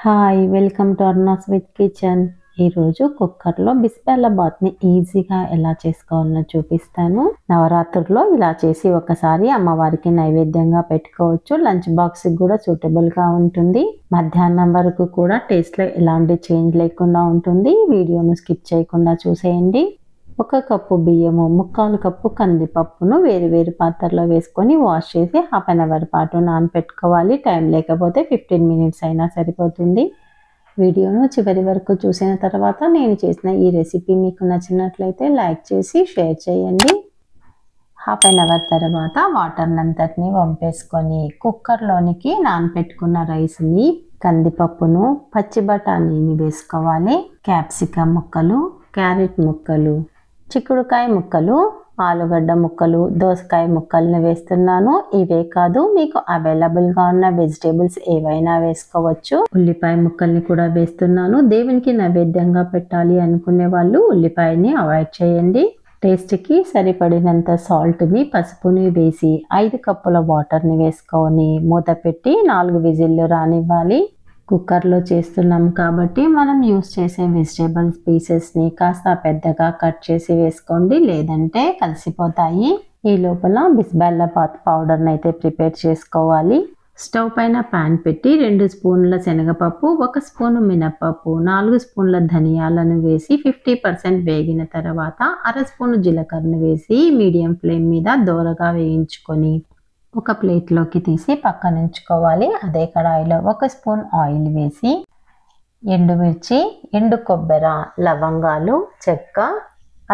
Hi welcome to అర్నాస్ with kitchen. ఈరోజు కుక్కర్లో బిస్బెల్లబాత్ని ఈజీగా ఎలా చేసుకోవాలో చూపిస్తాను. నవరాత్రుల్లో ఇలా చేసి ఒకసారి అమ్మవారికి నైవేద్యంగా పెట్టుకోవచ్చు. లంచ్ బాక్స్ కూడా సూటబుల్గా ఉంటుంది. మధ్యాహ్నం వరకు కూడా టేస్ట్లో ఎలాంటి చేంజ్ లేకుండా ఉంటుంది. వీడియోను స్కిప్ చేయకుండా చూసేయండి. 1 కప్పు బియ్యము, 1/4 కప్పు కందిపప్పును వేరు పాత్రలో వేసుకొని వాష్ చేసి హాఫ్ అన్ అవర్ పాటు నానపెట్టుకోవాలి. టైం లేకపోతే 15 మినిట్స్ అయినా సరిపోతుంది. వీడియోను చివరి వరకు చూసిన తర్వాత నేను చేసిన ఈ రెసిపీ మీకు నచ్చినట్లయితే లైక్ చేసి షేర్ చేయండి. హాఫ్ అన్ అవర్ తర్వాత వాటర్ అంతటిని వంపేసుకొని కుక్కర్లోనికి నానపెట్టుకున్న రైస్ని, కందిపప్పును, పచ్చి బఠానీని వేసుకోవాలి. క్యాప్సికమ్ ముక్కలు, క్యారెట్ ముక్కలు, చిక్కుడుకాయ ముక్కలు, ఆలుగడ్డ ముక్కలు, దోసకాయ ముక్కల్ని వేస్తున్నాను. ఇవే కాదు, మీకు అవైలబుల్గా ఉన్న వెజిటేబుల్స్ ఏవైనా వేసుకోవచ్చు. ఉల్లిపాయ ముక్కల్ని కూడా వేస్తున్నాను. దేవునికి నైవేద్యంగా పెట్టాలి అనుకునే వాళ్ళు ఉల్లిపాయని అవాయిడ్ చేయండి. టేస్ట్కి సరిపడినంత సాల్ట్ని, పసుపుని వేసి 5 కప్పుల వాటర్ని వేసుకొని మూత పెట్టి 4 విజిల్లు రానివ్వాలి. కుక్కర్లో చేస్తున్నాం కాబట్టి మనం యూస్ చేసే వెజిటేబుల్స్ పీసెస్ని కాస్త పెద్దగా కట్ చేసి వేసుకోండి, లేదంటే కలిసిపోతాయి. ఈ లోపల బిస్బెల్లబాత్ పౌడర్ని అయితే ప్రిపేర్ చేసుకోవాలి. స్టవ్ పైన ప్యాన్ పెట్టి 2 స్పూన్ల శనగపప్పు, 1 స్పూను మినపప్పు, 4 స్పూన్ల ధనియాలను వేసి 50% వేగిన తర్వాత 1/2 స్పూను జీలకర్రను వేసి మీడియం ఫ్లేమ్ మీద దోరగా వేయించుకొని ఒక ప్లేట్లోకి తీసి పక్కన ఉంచుకోవాలి. అదే కడాయిలో 1 స్పూన్ ఆయిల్ వేసి ఎండుమిర్చి, ఎండు కొబ్బరి, లవంగాలు, చెక్క,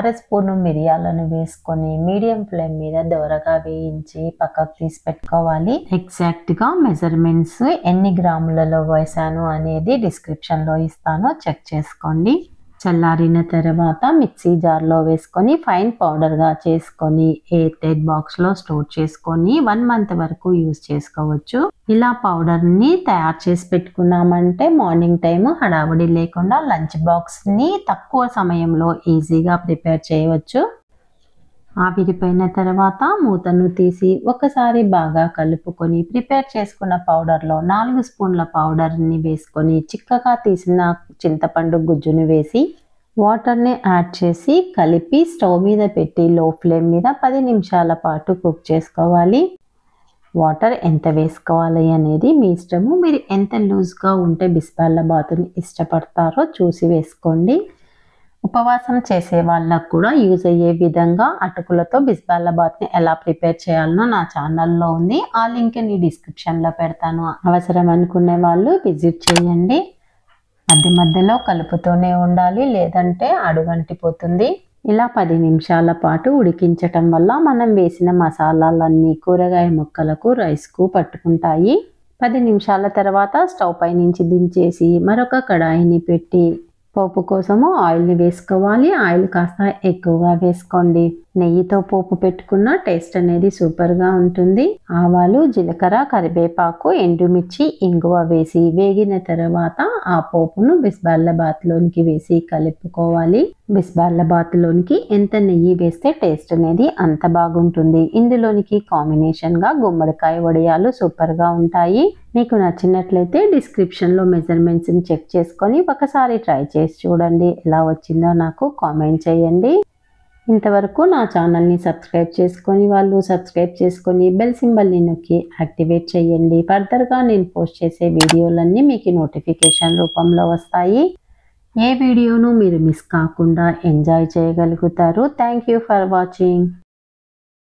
1/2 స్పూను మిరియాలను వేసుకొని మీడియం ఫ్లేమ్ మీద దోరగా వేయించి పక్కకు తీసి పెట్టుకోవాలి. ఎగ్జాక్ట్గా మెజర్మెంట్స్ ఎన్ని గ్రాములలో వేసాను అనేది డిస్క్రిప్షన్లో ఇస్తాను, చెక్ చేసుకోండి. చల్లారిన తర్వాత మిక్సీ జార్లో వేసుకొని ఫైన్ పౌడర్గా చేసుకొని ఎయిర్ టైట్ బాక్స్లో స్టోర్ చేసుకొని 1 మంత్ వరకు యూజ్ చేసుకోవచ్చు. ఇలా పౌడర్ని తయారు చేసి పెట్టుకున్నామంటే మార్నింగ్ టైము హడావుడి లేకుండా లంచ్ బాక్స్ని తక్కువ సమయంలో ఈజీగా ప్రిపేర్ చేయవచ్చు. ఆవిరిపోయిన తర్వాత మూతను తీసి ఒకసారి బాగా కలుపుకొని ప్రిపేర్ చేసుకున్న పౌడర్లో 4 స్పూన్ల పౌడర్ని వేసుకొని చిక్కగా తీసిన చింతపండు గుజ్జును వేసి వాటర్ని యాడ్ చేసి కలిపి స్టవ్ మీద పెట్టి లో ఫ్లేమ్ మీద 10 నిమిషాల పాటు కుక్ చేసుకోవాలి. వాటర్ ఎంత వేసుకోవాలి అనేది మీ ఇష్టము. మీరు ఎంత లూజ్గా ఉంటే బిస్బెల్లబాత్ని ఇష్టపడతారో చూసి వేసుకోండి. ఉపవాసం చేసే వాళ్ళకు కూడా యూజ్ అయ్యే విధంగా అటుకులతో బిస్బెల్లబాత్ని ఎలా ప్రిపేర్ చేయాలనో నా ఛానల్లో ఉంది. ఆ లింక్ని డిస్క్రిప్షన్లో పెడతాను. అవసరం అనుకునే వాళ్ళు విజిట్ చేయండి. మధ్యలో కలుపుతూనే ఉండాలి, లేదంటే అడుగంటిపోతుంది. ఇలా 10 నిమిషాల పాటు ఉడికించటం వల్ల మనం వేసిన మసాలాలన్నీ కూరగాయ ముక్కలకు, రైస్కు పట్టుకుంటాయి. 10 నిమిషాల తర్వాత స్టవ్ పై నుంచి దించేసి మరొక కడాయిని పెట్టి పోపు కోసము ఆయిల్ని వేసుకోవాలి. ఆయిల్ కాస్త ఎక్కువగా వేసుకోండి. నెయ్యితో పోపు పెట్టుకున్న టేస్ట్ అనేది సూపర్గా ఉంటుంది. ఆవాలు, జీలకర్ర, కరివేపాకు, ఎండుమిర్చి, ఇంగువ వేసి వేగిన తర్వాత ఆ పోపును బిస్బెల్లబాత్లోనికి వేసి కలుపుకోవాలి. బిస్బెల్లబాత్లోనికి ఎంత నెయ్యి వేస్తే టేస్ట్ అనేది అంత బాగుంటుంది. ఇందులోనికి కాంబినేషన్గా గుమ్మడికాయ వడియాలు సూపర్గా ఉంటాయి. మీకు నచ్చినట్లయితే డిస్క్రిప్షన్లో మెజర్మెంట్స్ని చెక్ చేసుకొని ఒకసారి ట్రై చేసి చూడండి. ఎలా వచ్చిందో నాకు కామెంట్ చేయండి. ఇంతవరకు నా ఛానల్ని సబ్స్క్రైబ్ చేసుకొని వాళ్ళు సబ్స్క్రైబ్ చేసుకొని బెల్ సింబల్ని నొక్కి యాక్టివేట్ చేయండి. ఫర్దర్గా నేను పోస్ట్ చేసే వీడియోలన్నీ మీకు నోటిఫికేషన్ రూపంలో వస్తాయి. ఏ వీడియోను మీరు మిస్ కాకుండా ఎంజాయ్ చేయగలుగుతారు. Thank you for watching.